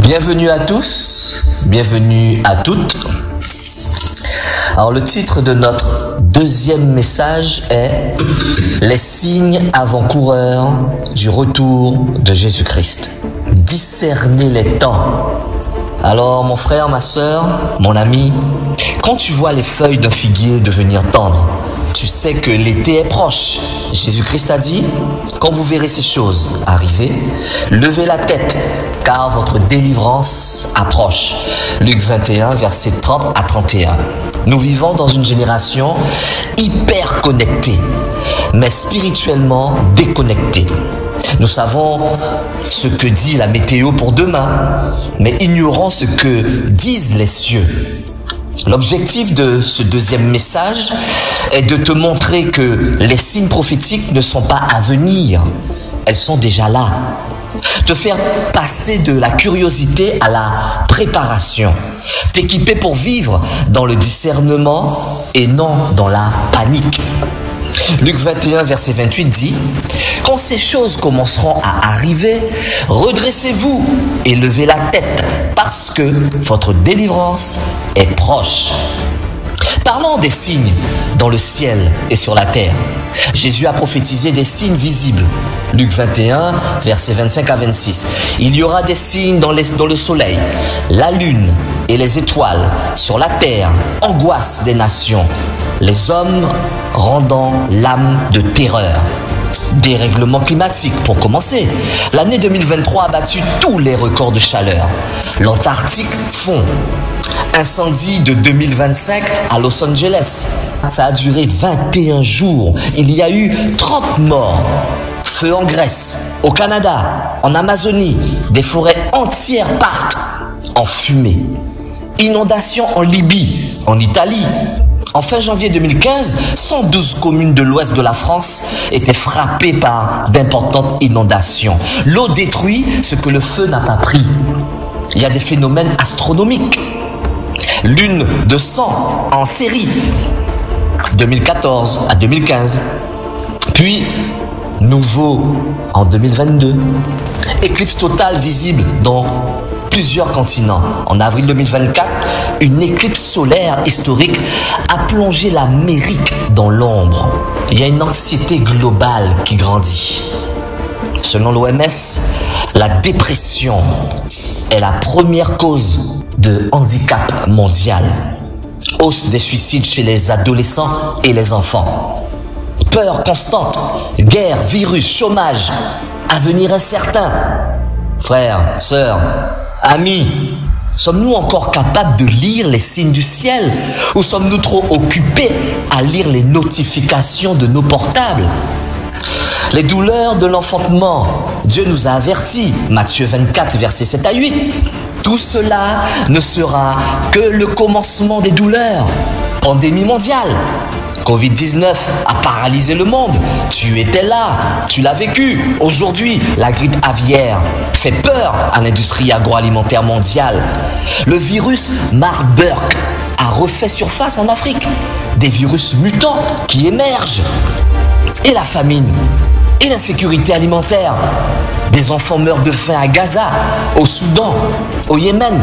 Bienvenue à tous, bienvenue à toutes. Alors le titre de notre deuxième message est « Les signes avant-coureurs du retour de Jésus-Christ ». Discerner les temps. Alors mon frère, ma sœur, mon ami, quand tu vois les feuilles d'un figuier devenir tendres, tu sais que l'été est proche. Jésus-Christ a dit, quand vous verrez ces choses arriver, levez la tête, car votre délivrance approche. Luc 21, versets 30 à 31. Nous vivons dans une génération hyper connectée, mais spirituellement déconnectée. Nous savons ce que dit la météo pour demain, mais ignorons ce que disent les cieux. L'objectif de ce deuxième message est de te montrer que les signes prophétiques ne sont pas à venir, elles sont déjà là. Te faire passer de la curiosité à la préparation, t'équiper pour vivre dans le discernement et non dans la panique. Luc 21, verset 28 dit « Quand ces choses commenceront à arriver, redressez-vous et levez la tête, parce que votre délivrance est proche. » Parlons des signes dans le ciel et sur la terre. Jésus a prophétisé des signes visibles. Luc 21, versets 25 à 26. Il y aura des signes dans le soleil, la lune et les étoiles, sur la terre, angoisse des nations, les hommes rendant l'âme de terreur. Dérèglement climatique pour commencer. L'année 2023 a battu tous les records de chaleur. L'Antarctique fond. Incendie de 2025 à Los Angeles. Ça a duré 21 jours. Il y a eu 30 morts. Feu en Grèce, au Canada, en Amazonie. Des forêts entières partent en fumée. Inondation en Libye, en Italie. En fin janvier 2015, 112 communes de l'ouest de la France étaient frappées par d'importantes inondations. L'eau détruit ce que le feu n'a pas pris. Il y a des phénomènes astronomiques. Lune de sang en série, 2014 à 2015. Puis, nouveau en 2022. Éclipse totale visible dans plusieurs continents. En avril 2024, une éclipse solaire historique a plongé l'Amérique dans l'ombre. Il y a une anxiété globale qui grandit. Selon l'OMS, la dépression est la première cause de handicap mondial. Hausse des suicides chez les adolescents et les enfants. Peur constante, guerre, virus, chômage, avenir incertain. Frères, sœurs, amis, sommes-nous encore capables de lire les signes du ciel ou sommes-nous trop occupés à lire les notifications de nos portables? Les douleurs de l'enfantement, Dieu nous a avertis, Matthieu 24, versets 7 à 8. Tout cela ne sera que le commencement des douleurs. Pandémie mondiale. Covid-19 a paralysé le monde. Tu étais là, tu l'as vécu. Aujourd'hui, la grippe aviaire fait peur à l'industrie agroalimentaire mondiale. Le virus Marburg a refait surface en Afrique. Des virus mutants qui émergent. Et la famine, et l'insécurité alimentaire. Des enfants meurent de faim à Gaza, au Soudan, au Yémen,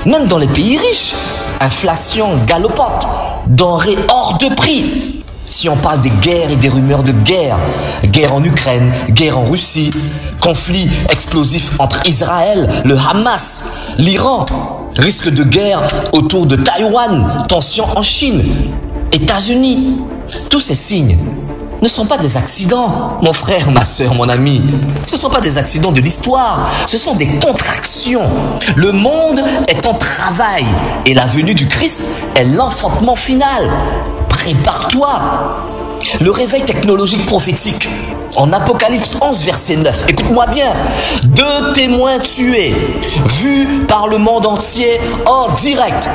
même dans les pays riches. Inflation galopante, denrées hors de prix. Si on parle des guerres et des rumeurs de guerre, guerre en Ukraine, guerre en Russie, conflit explosif entre Israël, le Hamas, l'Iran, risque de guerre autour de Taïwan, tension en Chine, États-Unis, tous ces signes ne sont pas des accidents, mon frère, ma sœur, mon ami. Ce ne sont pas des accidents de l'histoire, ce sont des contractions. Le monde est en travail et la venue du Christ est l'enfantement final. Prépare-toi. Le réveil technologique prophétique. En Apocalypse 11, verset 9, écoute-moi bien. 2 témoins tués, vus par le monde entier en direct.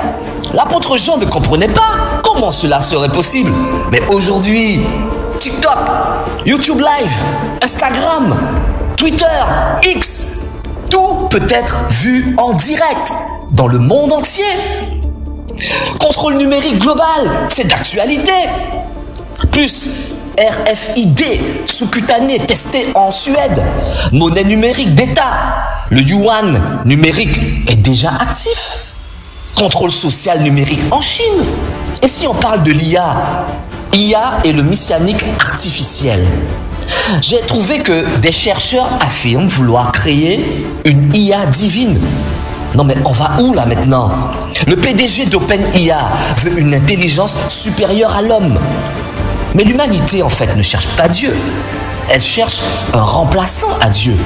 L'apôtre Jean ne comprenait pas comment cela serait possible. Mais aujourd'hui, TikTok, YouTube Live, Instagram, Twitter, X, tout peut être vu en direct dans le monde entier. Contrôle numérique global, c'est d'actualité. Plus RFID sous-cutané testé en Suède. Monnaie numérique d'État. Le yuan numérique est déjà actif. Contrôle social numérique en Chine. Et si on parle de l'IA, IA est le messianique artificiel. J'ai trouvé que des chercheurs affirment vouloir créer une IA divine. Non mais on va où là maintenant? Le PDG d'OpenIA veut une intelligence supérieure à l'homme. Mais l'humanité en fait ne cherche pas Dieu. Elle cherche un remplaçant à Dieu.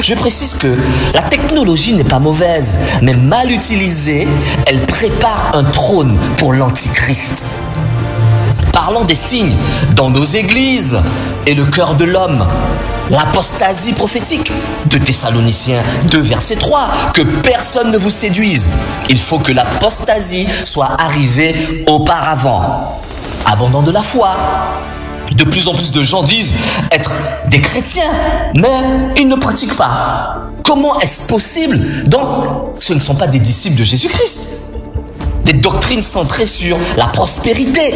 Je précise que la technologie n'est pas mauvaise, mais mal utilisée, elle prépare un trône pour l'Antichrist. Parlons des signes dans nos églises et le cœur de l'homme. L'apostasie prophétique de Thessaloniciens 2, verset 3, que personne ne vous séduise. Il faut que l'apostasie soit arrivée auparavant. Abandon de la foi. De plus en plus de gens disent être des chrétiens, mais ils ne pratiquent pas. Comment est-ce possible? Donc, ce ne sont pas des disciples de Jésus-Christ. Des doctrines centrées sur la prospérité.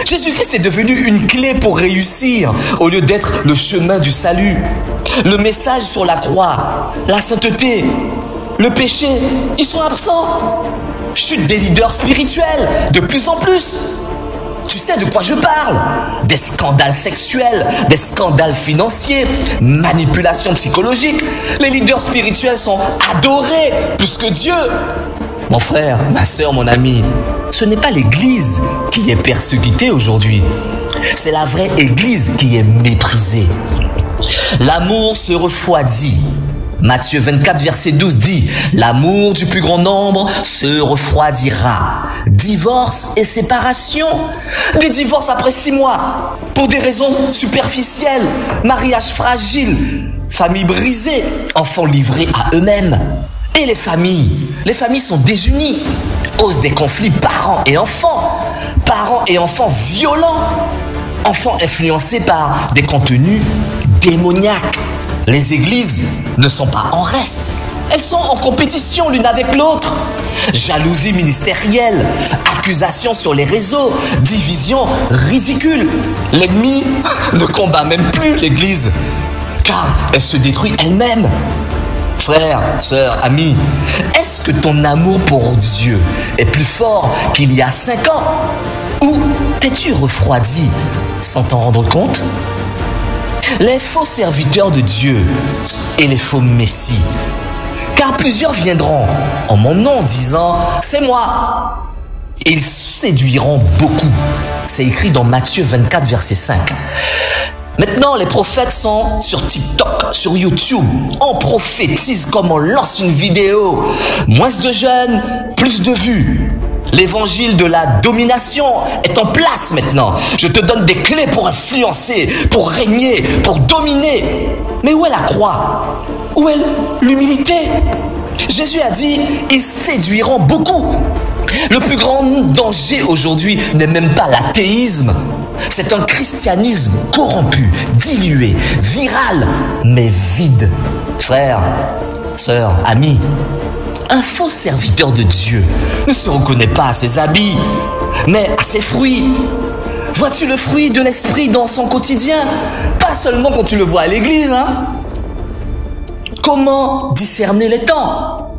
Jésus-Christ est devenu une clé pour réussir au lieu d'être le chemin du salut. Le message sur la croix, la sainteté, le péché, ils sont absents. Chute des leaders spirituels, de plus en plus. Tu sais de quoi je parle? Des scandales sexuels, des scandales financiers, manipulation psychologique. Les leaders spirituels sont adorés plus que Dieu. Mon frère, ma soeur, mon ami, ce n'est pas l'église qui est persécutée aujourd'hui. C'est la vraie église qui est méprisée. L'amour se refroidit. Matthieu 24, verset 12 dit « L'amour du plus grand nombre se refroidira. » Divorce et séparation. Des divorces après 6 mois. Pour des raisons superficielles. Mariage fragile. Famille brisée. Enfants livrés à eux-mêmes. Et les familles sont désunies. Hausse des conflits parents et enfants violents. Enfants influencés par des contenus démoniaques. Les églises ne sont pas en reste. Elles sont en compétition l'une avec l'autre. Jalousie ministérielle, accusations sur les réseaux, division ridicule. L'ennemi ne combat même plus l'église, car elle se détruit elle-même. Frère, sœur, ami, est-ce que ton amour pour Dieu est plus fort qu'il y a 5 ans? Ou t'es-tu refroidi sans t'en rendre compte? Les faux serviteurs de Dieu et les faux messies. Car plusieurs viendront en mon nom disant « C'est moi ». Ils séduiront beaucoup. C'est écrit dans Matthieu 24, verset 5. Maintenant, les prophètes sont sur TikTok, sur YouTube. On prophétise comme on lance une vidéo. Moins de jeunes, plus de vues. L'évangile de la domination est en place maintenant. Je te donne des clés pour influencer, pour régner, pour dominer. Mais où est la croix? Où est l'humilité? Jésus a dit, ils séduiront beaucoup. Le plus grand danger aujourd'hui n'est même pas l'athéisme. C'est un christianisme corrompu, dilué, viral, mais vide. Frère, sœur, ami, un faux serviteur de Dieu ne se reconnaît pas à ses habits, mais à ses fruits. Vois-tu le fruit de l'esprit dans son quotidien? Pas seulement quand tu le vois à l'église, hein? Comment discerner les temps?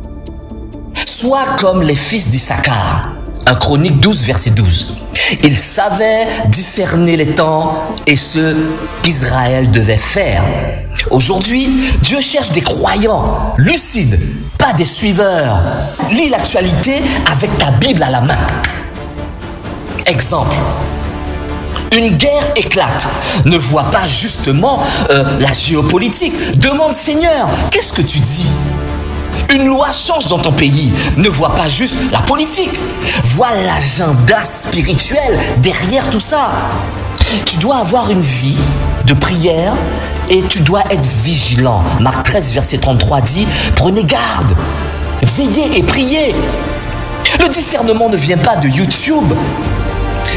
Sois comme les fils d'Issachar. 1 Chronique 12, verset 12. Ils savaient discerner les temps et ce qu'Israël devait faire. Aujourd'hui, Dieu cherche des croyants lucides, pas des suiveurs. Lis l'actualité avec ta Bible à la main. Exemple. Une guerre éclate. Ne vois pas justement la géopolitique. Demande Seigneur, qu'est-ce que tu dis? Une loi change dans ton pays. Ne vois pas juste la politique. Vois l'agenda spirituel derrière tout ça. Tu dois avoir une vie de prière et tu dois être vigilant. Marc 13, verset 33 dit, prenez garde, veillez et priez. Le discernement ne vient pas de YouTube,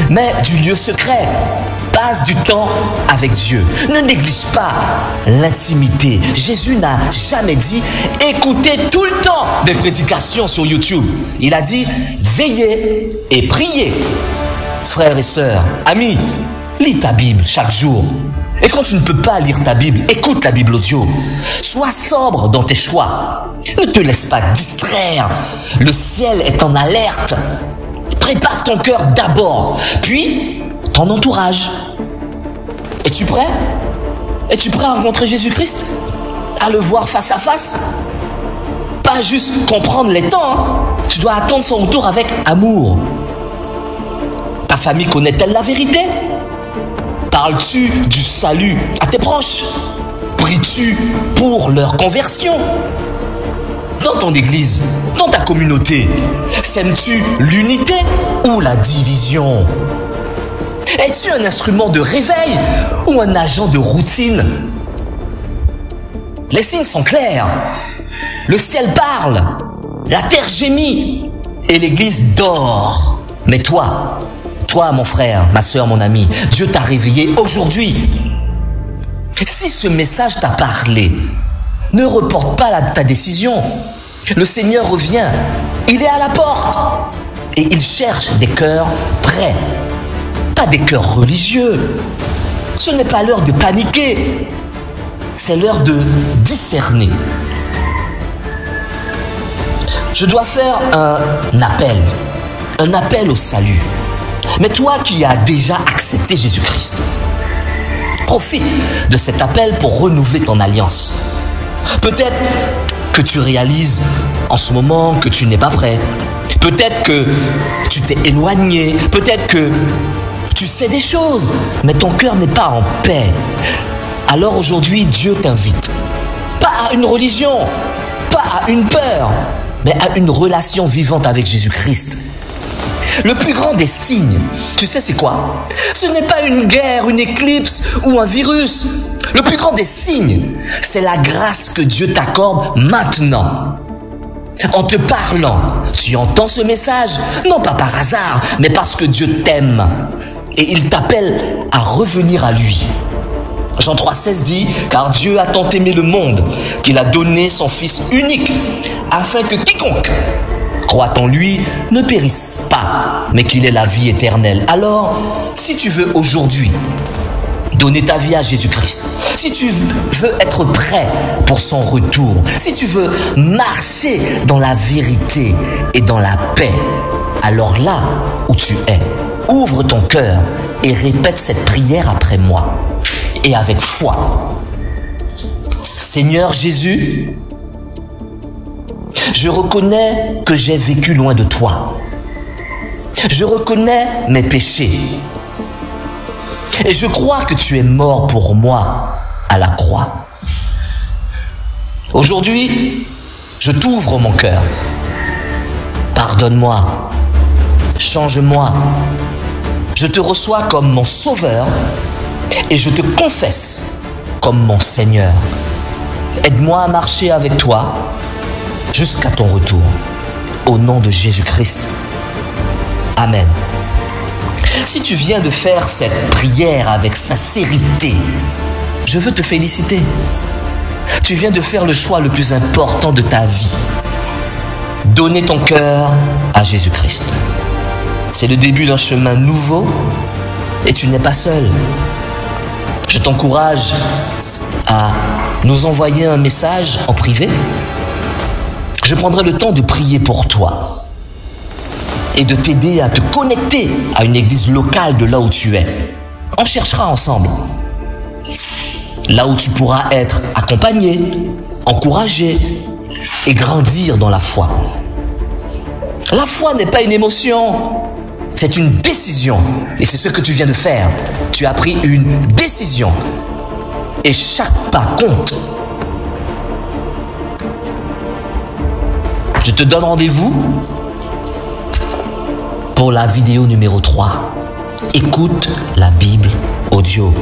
mais du lieu secret. Passe du temps avec Dieu. Ne néglige pas l'intimité. Jésus n'a jamais dit écoutez tout le temps des prédications sur YouTube. Il a dit veillez et priez. Frères et sœurs, amis, lis ta Bible chaque jour. Et quand tu ne peux pas lire ta Bible, écoute la Bible audio. Sois sobre dans tes choix. Ne te laisse pas distraire. Le ciel est en alerte. Prépare ton cœur d'abord, puis ton entourage. Es-tu prêt? Es-tu prêt à rencontrer Jésus-Christ? À le voir face à face? Pas juste comprendre les temps, hein. Tu dois attendre son retour avec amour. Ta famille connaît-elle la vérité? Parles-tu du salut à tes proches? Pries-tu pour leur conversion? Dans ton église, dans ta communauté, sèmes-tu l'unité ou la division? Es-tu un instrument de réveil ou un agent de routine? Les signes sont clairs. Le ciel parle, la terre gémit et l'église dort. Mais toi, mon frère, ma soeur, mon ami, Dieu t'a réveillé aujourd'hui. Si ce message t'a parlé, ne reporte pas ta décision. Le Seigneur revient, il est à la porte et il cherche des cœurs prêts, pas des cœurs religieux. Ce n'est pas l'heure de paniquer, c'est l'heure de discerner. Je dois faire un appel au salut. Mais toi qui as déjà accepté Jésus-Christ, profite de cet appel pour renouveler ton alliance. Peut-être que tu réalises en ce moment que tu n'es pas prêt. Peut-être que tu t'es éloigné. Peut-être que tu sais des choses, mais ton cœur n'est pas en paix. Alors aujourd'hui, Dieu t'invite. Pas à une religion, pas à une peur, mais à une relation vivante avec Jésus-Christ. Le plus grand des signes, tu sais c'est quoi? Ce n'est pas une guerre, une éclipse ou un virus. Le plus grand des signes, c'est la grâce que Dieu t'accorde maintenant. En te parlant, tu entends ce message, non pas par hasard, mais parce que Dieu t'aime. Et il t'appelle à revenir à lui. Jean 3,16 dit, car Dieu a tant aimé le monde qu'il a donné son Fils unique, afin que quiconque croit en lui ne périsse pas, mais qu'il ait la vie éternelle. Alors, si tu veux aujourd'hui donner ta vie à Jésus-Christ, si tu veux être prêt pour son retour, si tu veux marcher dans la vérité et dans la paix, alors là où tu es, ouvre ton cœur et répète cette prière après moi. Et avec foi. Seigneur Jésus, je reconnais que j'ai vécu loin de toi. Je reconnais mes péchés. Et je crois que tu es mort pour moi à la croix. Aujourd'hui, je t'ouvre mon cœur. Pardonne-moi. Change-moi. Je te reçois comme mon sauveur. Et je te confesse comme mon Seigneur. Aide-moi à marcher avec toi jusqu'à ton retour. Au nom de Jésus-Christ. Amen. Si tu viens de faire cette prière avec sincérité, je veux te féliciter. Tu viens de faire le choix le plus important de ta vie. Donner ton cœur à Jésus-Christ. C'est le début d'un chemin nouveau et tu n'es pas seul. Je t'encourage à nous envoyer un message en privé. Je prendrai le temps de prier pour toi et de t'aider à te connecter à une église locale de là où tu es. On cherchera ensemble. Là où tu pourras être accompagné, encouragé et grandir dans la foi. La foi n'est pas une émotion. C'est une décision. Et c'est ce que tu viens de faire. Tu as pris une décision. Et chaque pas compte. Je te donne rendez-vous pour la vidéo numéro 3. Écoute la Bible audio.